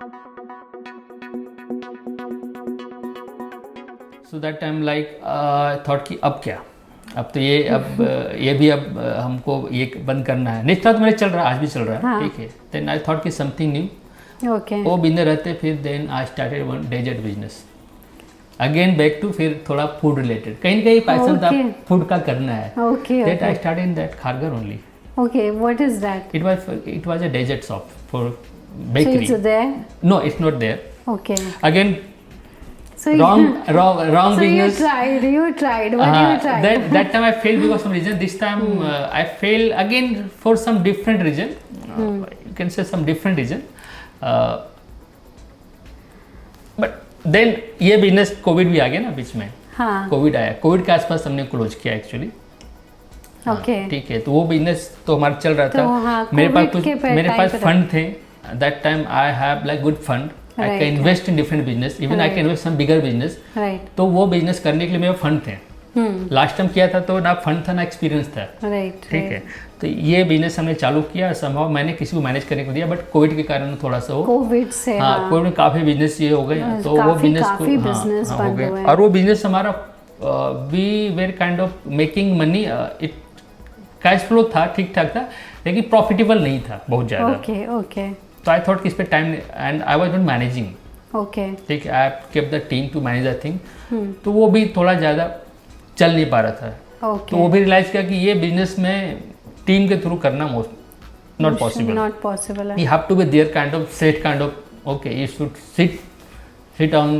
So that time like thought कि अब क्या, अब तो ये ये भी अब हमको ये बंद करना है। नेक्स्ट था तो मेरे चल रहा है, आज भी चल रहा है, हाँ। ठीक है। देन आई थॉट कि समथिंग न्यू, ओके वो बिजनेस रहते। फिर then I started one dessert business again back to, फिर थोड़ा फूड रिलेटेड, कहीं ना कहीं पैशन था Okay. फूड का करना है। Okay that I started in that Kharghar only. Okay what is that? It was a dessert shop for so bakery. It's there? No, it's not there. Okay Again, so wrong so business. you tried what you tried? That time I failed because of some reason. This time I failed again for some different reason. You can say some different reason. But then ये business Covid भी आ गया ना बीच में। हाँ Covid आया, Covid के आसपास हमने क्लोज किया एक्चुअली। ओके ठीक है, तो वो बिजनेस तो हमारा चल रहा तो था। हाँ, मेरे पास COVID के मेरे time पास पे फंड थे। That time I have like good fund, I Right. Can invest in different business, even I can invest some bigger business. Right तो वो बिजनेस करने के लिए मेरे फंड थे। लास्ट टाइम किया था तो ना फंड था ना एक्सपीरियंस था, राइट ठीक है। तो ये बिजनेस हमने चालू किया, संभव मैंने किसी को मैनेज करने को दिया, बट कोविड के कारण थोड़ा सा वो कोविड से हाँ कोविड में काफ़ी बिजनेस ये हो गए, तो वो बिजनेस काफी business हो बंद गए। हुए। और वो बिजनेस हमारा we were kind of making money, it cash flow था, ठीक ठाक था, लेकिन प्रॉफिटेबल नहीं था बहुत ज़्यादा। ओके ओके तो आई थॉट कि इस पे time, and I was not managing, okay ठीक है। I kept the team to manage the thing, तो वो भी थोड़ा ज़्यादा चल नहीं पा रहा था। तो ओके वो भी रियलाइज किया कि ये बिजनेस में टीम के थ्रू करना not possible. Not possible You have to be there kind of set kind of, okay, you should sit on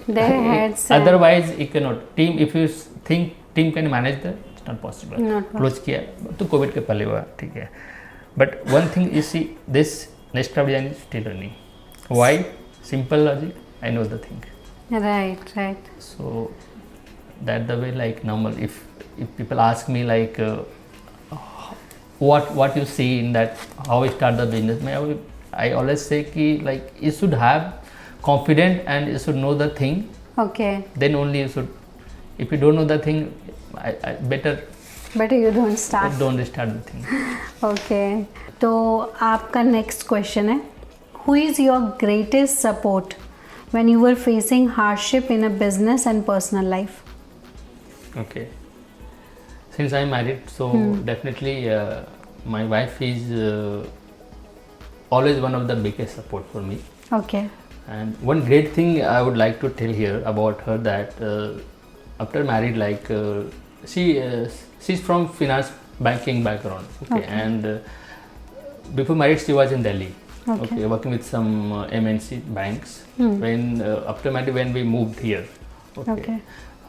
Their heads and- otherwise you cannot team, if you think team can manage that, it's not possible. Not close किया तो Covid के पहले हुआ, ठीक है। But one thing is see this next design is still running. Why? Simple logic, I know the thing. Right So that the way, like normal, if people ask me like what you see in that, how I start the business, I always say ki like you should have confident and you should know the thing, okay then only you should. If you don't know the thing, I better better you don't start. don't start the thing. Okay तो आपका next question है, who is your greatest support when you were facing hardship in a business and personal life? Okay. Since I'm married, so definitely my wife is always one of the biggest support for me. Okay And one great thing I would like to tell here about her, that after married, like she's from finance banking background, okay, and before married she was in Delhi, okay, working with some MNC banks. When after married, when we moved here, okay,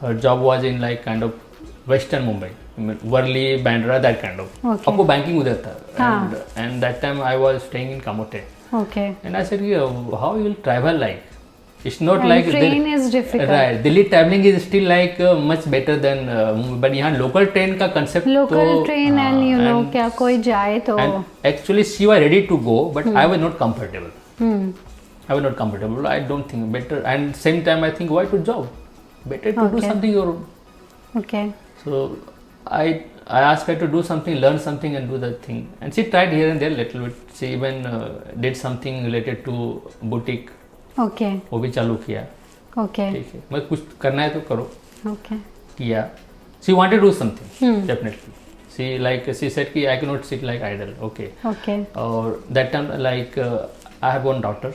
her job was in like kind of Western Mumbai, Worli, Bandra, that kind of. Okay. आपको banking उधर था, and that time I was staying in Kamote. Okay And I said, how you will travel like? It's not And like train is difficult. Right, Delhi traveling is still like much better than Mumbai. But यहाँ local train का concept local तो train and you know and- क्या कोई जाए तो and actually she was ready to go, but I was not comfortable. I was not comfortable. I don't think better. And same time I think, why to job? Better to do Okay. something your own. Okay So I asked her to do something, learn something, and do that thing. And she tried here and there little bit. She even did something related to boutique. Okay वो भी चालू किया, okay ठीक है। मैं कुछ करना है तो करो, ओके किया। She wanted to do something, definitely. She said कि I cannot sit like idle, okay. Okay Or that time like I have one daughter.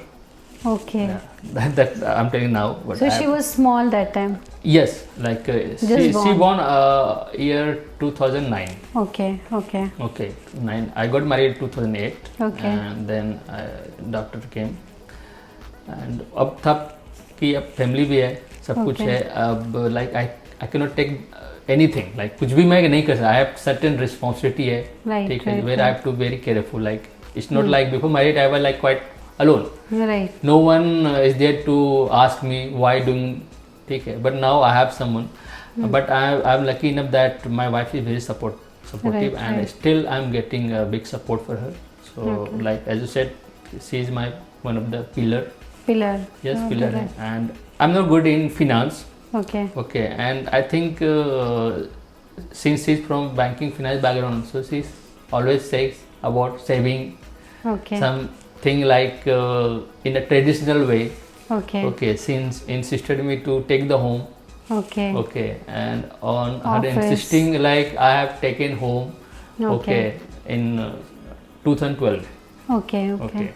Okay Yeah, that I'm telling now. But so I she have- was small that time? Yes, like she born. born year 2009. Okay okay Okay, 9. I got married 2008. Okay. And then doctor came. And अब था कि अब family भी है, सब कुछ Okay. है। अब like I cannot take anything, like कुछ भी मैं नहीं कर सकता। I have certain responsibility है, Right, ठीक है, right, where I have to very careful. Like it's not like before married I was like quite alone. Right No one is there to ask me why doing, ठीक है। But now I have someone. But I'm lucky enough that my wife is very supportive, Right, and right. still I'm getting a big support for her. So like as you said, she is my one of the pillar. Pillar Yes, pillar. And I'm not good in finance. Okay Okay, and I think since she's from banking finance background, so she's always says about saving okay some thing like in a traditional way. Okay. Okay, since insisted me to take the home. Okay. Okay, and on her Office. insisting, like I have taken home. Okay. In 2012. Okay. Okay.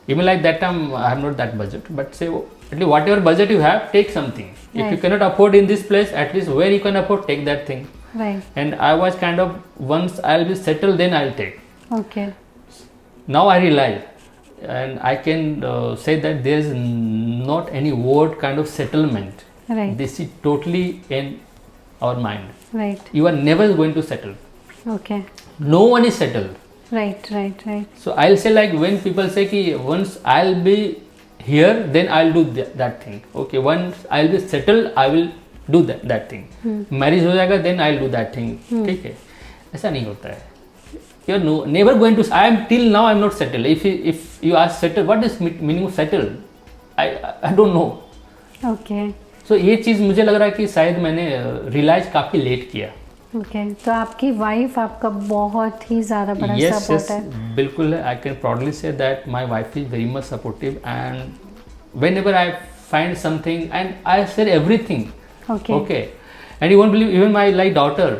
Even like that time, I have not that budget. But say, at least whatever budget you have, take something. If you Right. cannot afford in this place, at least where you can afford, take that thing. Right. And I was kind of, once I'll be settled, then I'll take. Okay. Now I realize, and I can say that there's not any word kind of settlement. Right. This is totally in our mind. Right. You are never going to settle. Okay. No one is settled. Right. Right. Right. So I'll say, like when people say ki once I'll be here, then I'll do that thing. Okay, once I'll be settled, I will do that thing. Marriage हो जाएगा, then I'll do that thing. ठीक है, ऐसा नहीं होता है. You're never going to. I am till now. I'm not settled. If you ask settled, what is meaning of settled? I don't know. Okay. So ये चीज़ मुझे लग रहा है कि शायद मैंने रियलाइज काफ़ी लेट किया. ओके तो आपकी वाइफ आपका बहुत ही ज़्यादा बड़ा सपोर्ट है. बिल्कुल. I can proudly say that my wife is very much supportive and whenever I find something and I share everything. Okay and you won't believe, even my like daughter,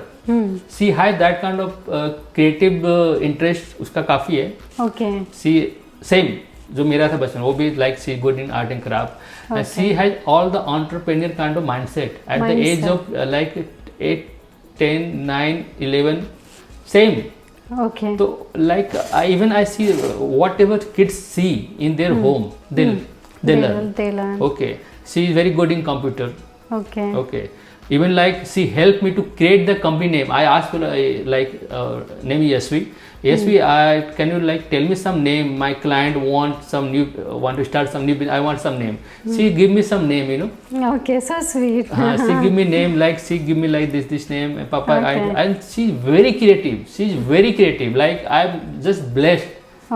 she has that kind of creative interest, उसका काफ़ी है. Okay. She same जो मेरा था बचपन, वो भी like she good in art and craft and she has all the entrepreneur kind of mindset at the age of like 8, 10, 9, 11, same. Okay. So like I see whatever kids see in their home, they learn. They learn. Okay, she is very good in computer. Okay. Okay, even like she helped me to create the company name. I asked her name Yasvi. Yasvi, can you like tell me some name? My client want to start some new business. I want some name. She give me some name, you know. Okay, so sweet. She give me name, like she give me like this name, Papa. Okay. And she's very creative. She's very creative. Like I'm just blessed.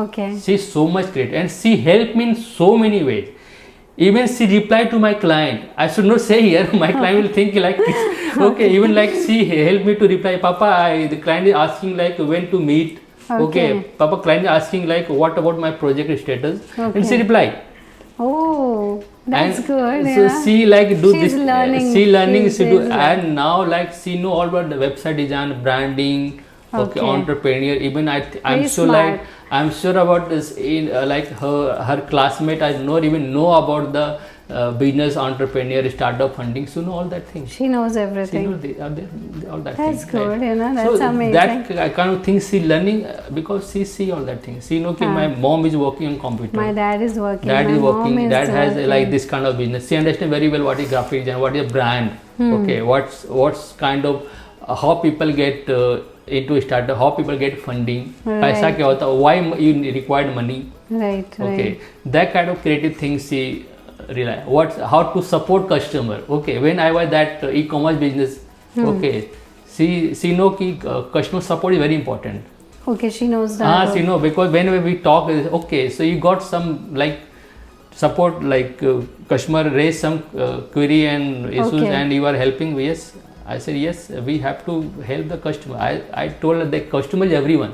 Okay. She's so much creative, and she helped me in so many ways. Even she replied to my client. I should not say here. My client will think like this. Okay. Even like she helped me to reply, Papa. The client is asking like when to meet. Okay. Papa, client is asking like what about my project status, and she replied. Oh, that's and good. So yeah. she like do She's this. learning. She learning. She do, She's and now like she know all about the website design, branding. Okay, entrepreneur. Even I'm Very so smart. like I'm sure about this. In like her classmate, I not even know about the business entrepreneur startup funding. So know all that things. She knows She everything. know all that. That's things, good. right? You know, that's so amazing. that kind of things she learning because she see all that things. She know that my mom is working on computer. My dad is working. Dad my is working. Mom is Dad has working. like this kind of business. She understand very well what is graphic design, what is a brand. Okay, what's kind of how people get into startup, how people get funding. पैसा क्या होता है? Why you required money? Right. Okay, Right. that kind of creative things she realize. How to support customer. Okay, when I was that e-commerce business. Okay, she know कि customer support is very important. Okay, she knows that. She know because whenever we talk, okay, so you got some like support like customer raise some query and issues and you are helping. Yes, I said yes, we have to help the customer. I told her the customer is everyone,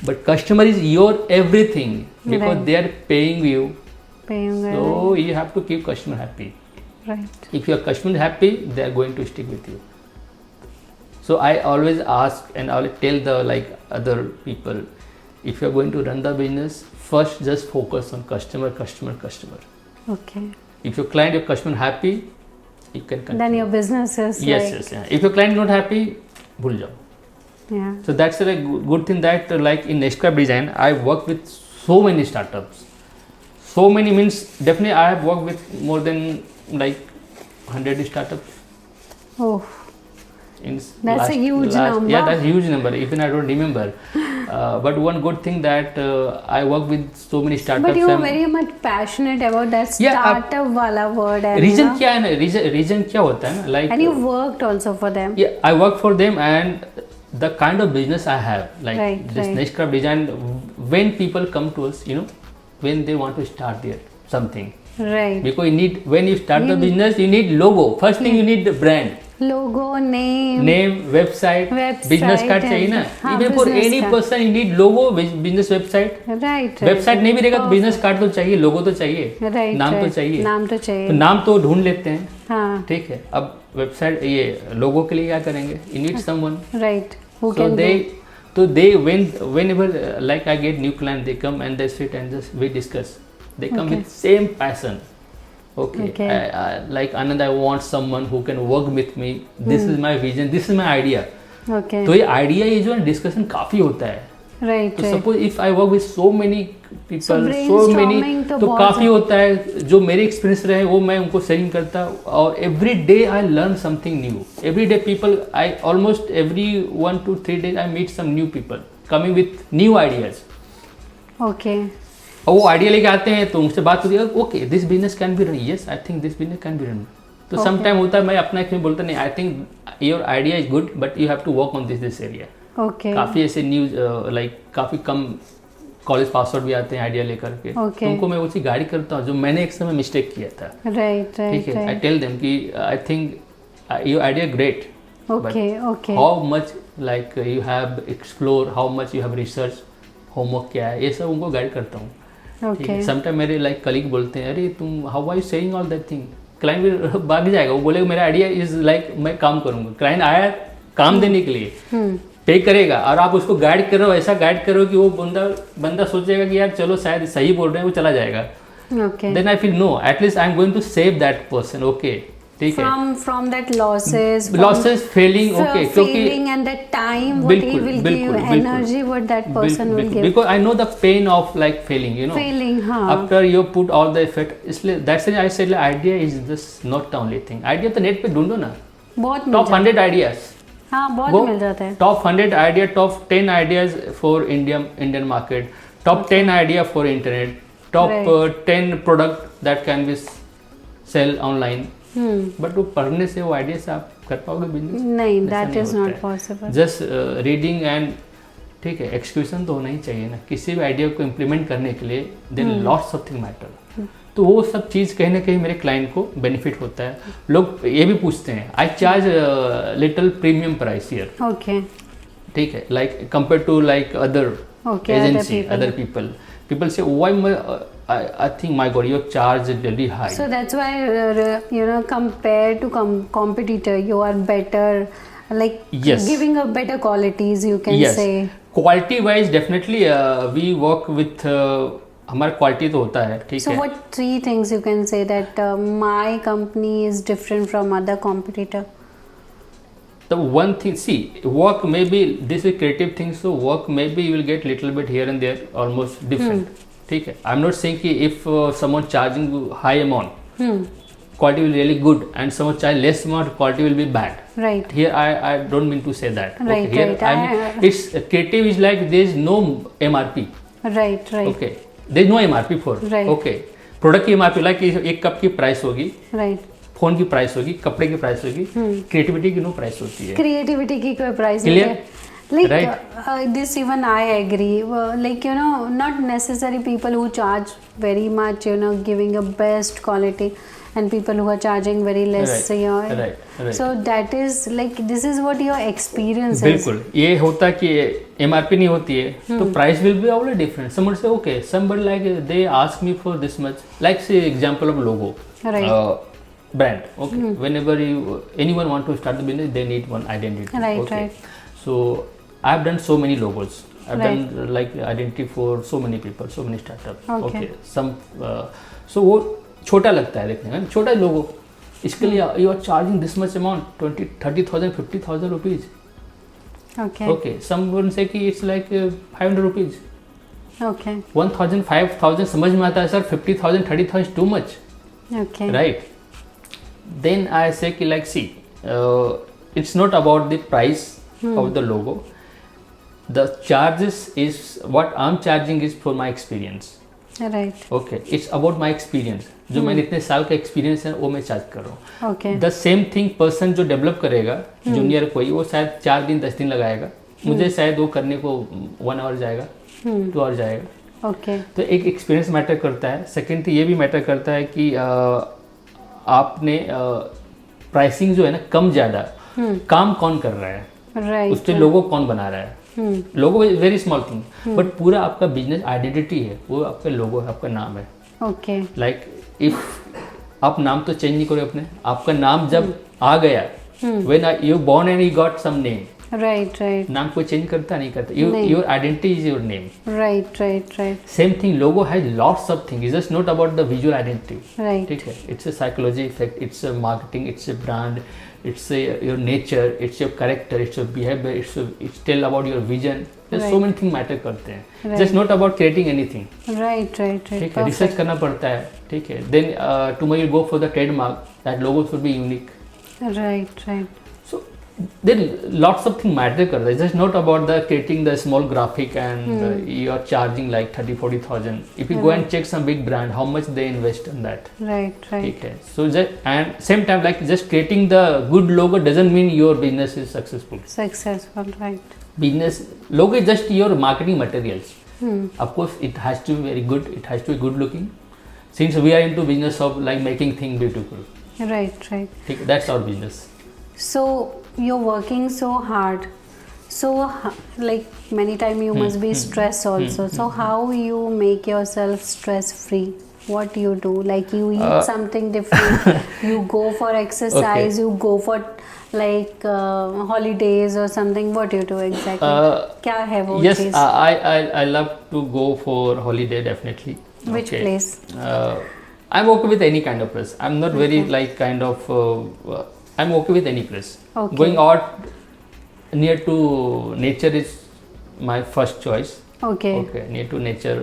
but customer is your everything because they are paying you. So you have to keep customer happy. Right. If your customer is happy, they are going to stick with you. So I always ask and I will tell the like other people, if you are going to run the business, first just focus on customer. Okay. If your client, your customer happy, you can continue. Then your business is yes. If your client not happy, bhul jao. Yeah. So that's a good thing that like in Nextcraft Design, I work with so many startups. So many means definitely I have worked with more than like 100 startups. Oh. That's a huge number. Yeah, that's a huge number. Even I don't remember. But one good thing that I work with so many startups. But you are very much passionate about that startup wala word. And reason क्या है ना? Reason क्या होता है ना? Like. And you worked also for them. Yeah, I work for them and the kind of business I have, like this Nextcraft Design. When people come to us, you know, when they want to start their something. Right. Because you need, when you start the business, you need logo. First thing you need the brand. logo, name, website, business card चाहिए ना. हाँ, Even for business any card. person you need logo, business website. right, website नहीं भी रहेगा तो business card तो चाहिए, लोगो तो चाहिए, right, नाम तो right. चाहिए. नाम तो चाहिए. तो नाम तो ढूंढ लेते हैं. हाँ. ठीक है. अब वेबसाइट ये लोगो के लिए क्या करेंगे? You need someone. Right. Who So can they do? so they whenever like I get new client, they come and they sit and just we discuss. They come Okay. with same passion. Okay. Okay. Like Anand, I want someone who can work with me. This is my vision. This is my idea. Okay. तो ये idea ये जो है discussion काफी होता है. Right. तो right. Suppose if I work with so many people, so brainstorming many, तो तो बहुत काफ़ी होता है जो मेरे एक्सपीरियंस रहे वो मैं उनको शेयरिंग करता हूँ. और every day I learn something new. Every day people, I almost every 1 to 3 days I meet some new people coming with new ideas. Okay. और वो आइडिया लेके आते हैं तो उनसे बात होती है, okay this business can be run, yes I think this business can be run. तो Okay. समटाइम होता है मैं अपना एक्सपीरियंस बोलता नहीं, I think your idea is good but you have to work on this area. Okay. काफ़ी ऐसे news like काफ़ी कम कॉलेज पास आउट भी आते हैं आइडिया लेकर के. Okay. तो उनको मैं वो चीज़ गाइड करता हूँ जो मैंने एक समय मिस्टेक किया था. Right. Right. ठीक है. आई right. टेल देम कि आई think your idea great, Okay. Okay. How much like you have explore, how much you have research, homework क्या है, ये सब उनको गाइड करता हूँ. ठीक है. Okay. समटाइम मेरे लाइक कलीग बोलते हैं, अरे तुम how are you saying all that thing. Client भी भाग जाएगा, वो बोलेगा मेरा आइडिया इज लाइक मैं काम करूँगा. क्लाइंट आया काम देने के लिए, पे करेगा और आप उसको गाइड करो, ऐसा गाइड करो कि वो बंदा सोचेगा कि यार चलो शायद सही बोल रहे हैं, वो चला जाएगा. Okay. Then I feel no at least I am going to save that person. Okay ठीक है. From that losses. Losses, failing, okay, क्योंकि failing and that time what he will give, energy what that person will give. Because I know the pain of like failing, you know, Failing, हाँ. After you put all the effort. इसलिए that's why I said idea is just not the only thing. Idea तो net पे ढूंढो ना, बहुत मिल top जाता 100 ideas. हाँ, बहुत मिल जाता है. Top 100 idea, top 10 ideas for Indian market, top 10 idea for internet, top 10 product that can be sell online. But वो पढ़ने से वो आइडिया से आप कर पाओगे बिजनेस? नहीं, that is not possible. Just reading and ठीक है, एक्सक्यूशन तो होना ही चाहिए ना किसी भी आइडिया को इम्प्लीमेंट करने के लिए. Then lots of thing matter. तो वो सब चीज़ कहीं ना कहीं मेरे क्लाइंट को बेनिफिट होता है. लोग ये भी पूछते हैं, I charge little premium price here. Okay. ठीक है, like compare to like other agency, other people say why I think my god your charge is very high. So that's why compared to competitor you are better, like Yes. giving a better qualities you can Yes. say. Quality wise definitely we work with हमारा quality तो होता है. ठीक So है. what 3 things you can say that my company is different from other competitor? The one thing, see, work maybe this is creative thing, so work maybe you will get little bit here and there, almost different. ठीक है. I'm not saying कि if someone charging high amount, quality will be really good, and someone charge less amount, quality will be bad. Right. Here I don't mean to say that. Right, Okay. Here right. I mean it's creative is like there is no MRP. Right. Right. Okay. There is no MRP for. Right. Okay. Product की MRP like एक cup की price होगी, Right. Phone की price होगी, कपड़े की price होगी, creativity की नो प्राइस होती है. Creativity की कोई price नहीं Clear? है. Like Right. This even I agree. Like not necessary people who charge very much, giving a best quality, and people who are charging very less. Right. Right. So that is like this is what your experience is. बिल्कुल. ये होता है कि MRP नहीं होती है तो price will be always different. Someone से okay, somebody like they ask me for this much, like say example of logo. Right. Brand. Okay. Whenever anyone want to start the business, they need one identity. Right. Okay. Right. So I've done so many logos. I've Right. done like identity for so many people, so many startups. Okay. Some so वो छोटा लगता है देखने में, छोटा लोगो. इसके लिए you are charging this much amount, 20, 30,000, 50,000 rupees. Okay. Okay. Someone say कि it's like 500 rupees. Okay. 1,000, 5,000 समझ में आता है sir. 50,000, 30,000 is too much. Okay. Right. Then I say कि like see, it's not about the price of the logo. The charges is what I'm charging is for my experience. Right. Okay. It's about my experience. जो मैंने इतने साल का experience है वो मैं charge कर रहा हूँ. Okay. The same thing person जो डेवलप करेगा, जूनियर कोई, वो शायद 4 दिन 10 दिन लगाएगा. मुझे शायद वो करने को 1 आवर जाएगा, 2 आवर जाएगा. Okay. तो एक एक्सपीरियंस मैटर करता है. सेकेंड ये भी मैटर करता है कि आपने प्राइसिंग जो है ना कम ज़्यादा, काम कौन कर रहा है, राइट, उससे लोगो कौन बना रहा है, लोगो वेरी स्मॉल थिंग, बट पूरा आपका बिजनेस आइडेंटिटी है वो आपका लोगो है, आपका नाम है. ओके, लाइक इफ आप नाम तो चेंज नहीं करो अपने, आपका नाम जब आ गया, when you born and you got some name, right, right, नाम कोई चेंज करता नहीं करता, नहीं. Your identity is your name. Right, right, right, same thing logo has lots of thing, is just not about the visual identity. Right, ठीक है, it's a psychology effect, it's a marketing, it's a brand, it's your nature, it's your character, it's your behaviour, it's tell about your vision. So many thing matter करते हैं, just not about creating anything. Right, right, ठीक है, research करना पड़ता है. ठीक है, then tomorrow you go for the trademark, that logo should be unique. Right, right, So then lots of things matter करता है. It's just not about the creating the small graphic and you are charging like 30,000-40,000. If you go and check some big brand, how much they invest in that. right, right, ठीक है. So just and same time like just creating the good logo doesn't mean your business is successful. successful, right, Business logo is just your marketing materials. Of course, it has to be very good. It has to be good looking. Since we are into business of like making things beautiful. right, right. ठीक है, that's our business. So you're working so hard, so like many time you must be stressed also. So how you make yourself stress free? What you do? Like you eat something different, you go for exercise, you go for like holidays or something. What you do exactly? क्या है वो Yes, cheese? I love to go for holiday definitely. Which Okay. place? I'm okay with any kind of place. I'm not very like kind of. I'm okay with any place. Okay. Going out near to nature is my first choice. Okay. Okay, near to nature,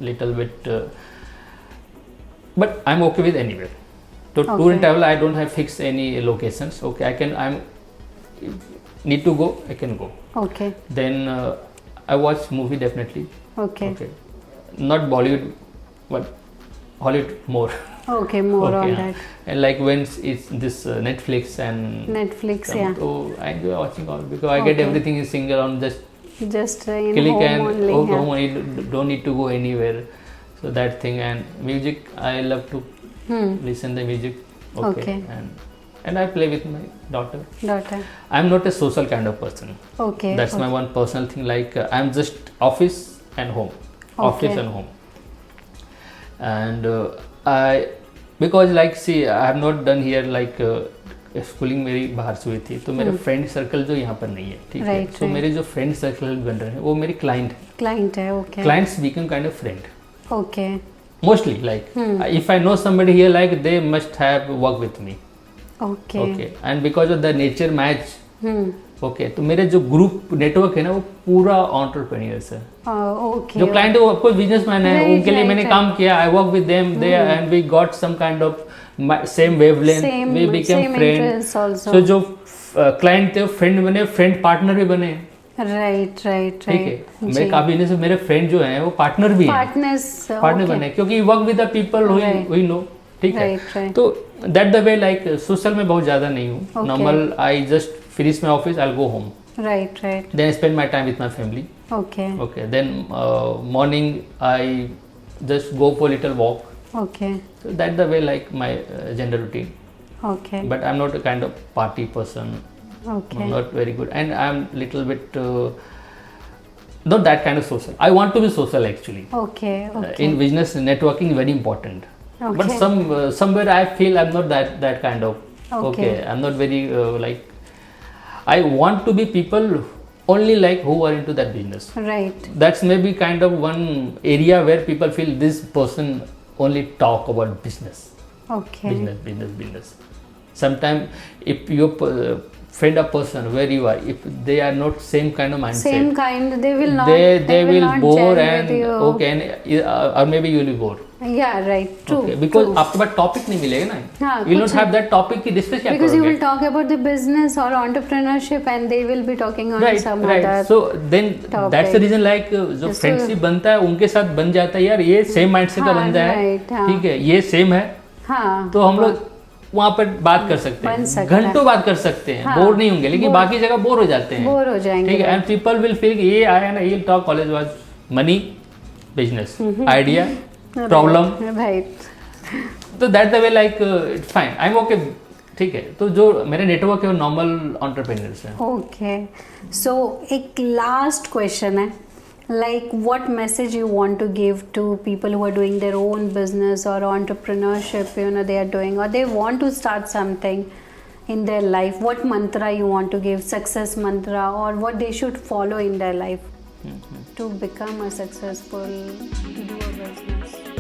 little bit. But I'm okay with anywhere. To tour Okay. and travel, I don't have fixed any locations. Okay, I'm need to go, I can go. Okay. Then I watch movie definitely. Okay. Okay, not Bollywood, but Hollywood more. Okay. More Okay, on yeah. that. And like when it's this Netflix and Netflix, some- yeah. So I enjoy watching all because I get Okay. everything in single on just Just in click home and only. oh, yeah. home only, don't need to go anywhere. So that thing and music, I love to listen the music. Okay. And I play with my daughter. Daughter. I'm not a social kind of person. Okay. That's my one personal thing. Like I'm just office and home, office Okay. and home. And I because like see I have not done here like schooling मेरी बाहर से हुई थी तो मेरा friend circle जो यहाँ पर नहीं है. ठीक है. Right, तो right. मेरे जो फ्रेंड सर्कल बन रहे हैं वो मेरे क्लाइंट हैं. Client है. Okay. Clients become kind of friend. Okay. Mostly like if I know somebody here like they must have worked with me. Okay. Okay. And because of the nature match. Okay. तो मेरे जो group network है ना वो पूरा entrepreneurs है. Okay. जो client है वो ऑफकोर्स बिजनेसमैन है. Right, उनके लिए right, मैंने right. काम किया. I work with them they and we got some kind of same wavelength. We became same friend. interests also. So जो क्लाइंट थे फ्रेंड बने, फ्रेंड पार्टनर भी बने. Right, right, ठीक है. right. मेरे काफी बिजनेस में मेरे फ्रेंड जो हैं वो पार्टनर भी हैं. Partners. Partner okay. बने क्योंकि work with the people Right. We know. ठीक है. Right, right. तो that the way like social में बहुत ज़्यादा नहीं हूँ. Okay. Normal I just finish my office I go home. Right, right. Then spend my time with my family. Okay. Okay, then morning I just go for little walk. Okay. So that's the way like my gender routine. Okay. But I'm not a kind of party person. Okay. I'm not very good, and I'm little bit not that kind of social. I want to be social actually. Okay. Okay. In business, networking is very important. But Okay. somewhere I feel I'm not that kind of. Okay. I'm not very like. I want to be people only like who are into that business. Right. That's maybe kind of one area where people feel this person only talk about business. Okay. Business. Sometimes if you friend a person where you are, if they are not same kind of mindset, Same kind. They will not. they will not bore gel and with you. okay, and or maybe you will be bored. Yeah. Right. True. Okay, because true. आपके पास topic नहीं मिलेगा ना. हाँ, You will not कुछ have that topic की discuss क्या Because you करोगे? will talk about the business or entrepreneurship, and they will be talking on Right, some right. other. So then topic. that's the reason like जो Yes, friendship बनता है उनके साथ बन जाता है यार ये सेम माइंडसेट का हाँ, बंदा है. right, हाँ. ठीक है, ये सेम है हाँ. तो हम लोग वहाँ पर बात कर सकते बन हैं. सकता है. घंटों बात कर सकते हैं. हाँ, बोर नहीं होंगे लेकिन बोर- बाकी जगह बोर हो जाते हैं. बोर हो जाएंगे. ठीक है. एंड पीपल विल फील ये आया ना ये talk college was money business idea problem. Right. तो that the way like it's fine. I am okay ठीक है, तो जो मेरे नेटवर्क है वो नॉर्मल एंटरप्रेन्योर्स हैं. ओके, सो एक लास्ट क्वेश्चन है, like what message you want to give to people who are doing their own business or entrepreneurship, you know, they are doing, or they want to start something in their life. What mantra you want to give, success mantra, or what they should follow in their life to become a successful, to do a business?